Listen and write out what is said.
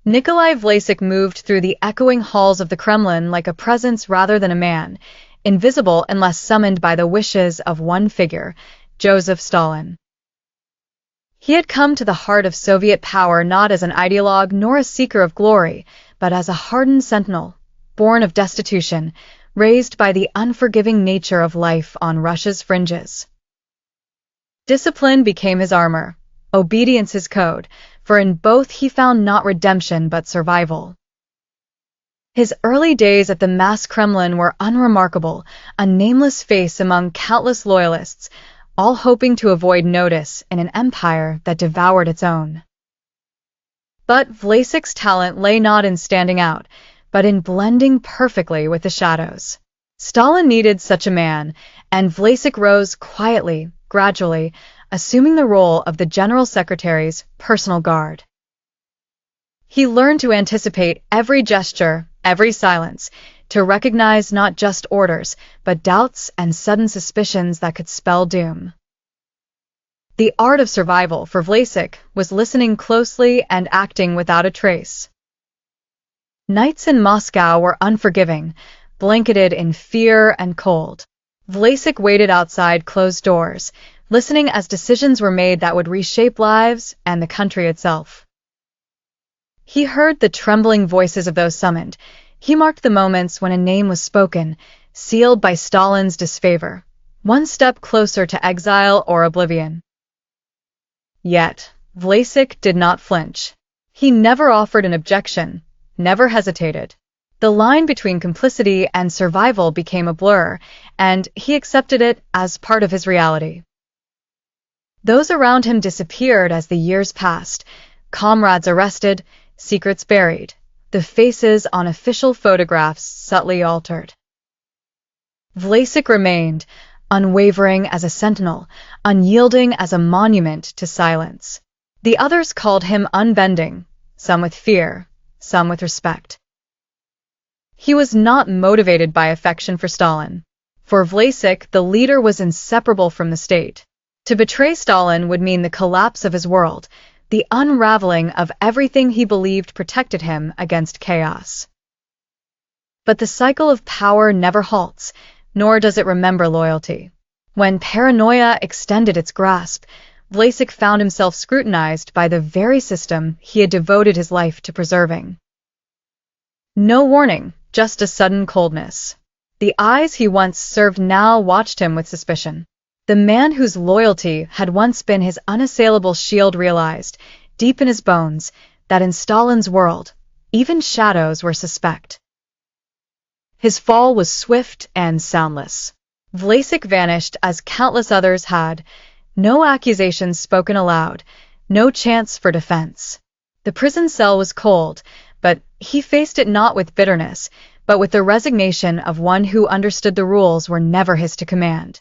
Nikolai Vlasik moved through the echoing halls of the Kremlin like a presence rather than a man, invisible unless summoned by the wishes of one figure, Joseph Stalin. He had come to the heart of Soviet power not as an ideologue nor a seeker of glory, but as a hardened sentinel, born of destitution, raised by the unforgiving nature of life on Russia's fringes. Discipline became his armor, obedience his code, for in both he found not redemption but survival. His early days at the mass Kremlin were unremarkable, a nameless face among countless loyalists, all hoping to avoid notice in an empire that devoured its own. But Vlasik's talent lay not in standing out, but in blending perfectly with the shadows. Stalin needed such a man, and Vlasik rose quietly, gradually, assuming the role of the General Secretary's personal guard. He learned to anticipate every gesture, every silence, to recognize not just orders, but doubts and sudden suspicions that could spell doom. The art of survival for Vlasik was listening closely and acting without a trace. Nights in Moscow were unforgiving, blanketed in fear and cold. Vlasik waited outside closed doors, listening as decisions were made that would reshape lives and the country itself. He heard the trembling voices of those summoned. He marked the moments when a name was spoken, sealed by Stalin's disfavor, one step closer to exile or oblivion. Yet, Vlasik did not flinch. He never offered an objection, never hesitated. The line between complicity and survival became a blur, and he accepted it as part of his reality. Those around him disappeared as the years passed, comrades arrested, secrets buried, the faces on official photographs subtly altered. Vlasik remained, unwavering as a sentinel, unyielding as a monument to silence. The others called him unbending, some with fear, some with respect. He was not motivated by affection for Stalin. For Vlasik, the leader was inseparable from the state. To betray Stalin would mean the collapse of his world, the unraveling of everything he believed protected him against chaos. But the cycle of power never halts, nor does it remember loyalty. When paranoia extended its grasp, Vlasik found himself scrutinized by the very system he had devoted his life to preserving. No warning, just a sudden coldness. The eyes he once served now watched him with suspicion. The man whose loyalty had once been his unassailable shield realized, deep in his bones, that in Stalin's world, even shadows were suspect. His fall was swift and soundless. Vlasik vanished as countless others had, no accusations spoken aloud, no chance for defense. The prison cell was cold, but he faced it not with bitterness, but with the resignation of one who understood the rules were never his to command.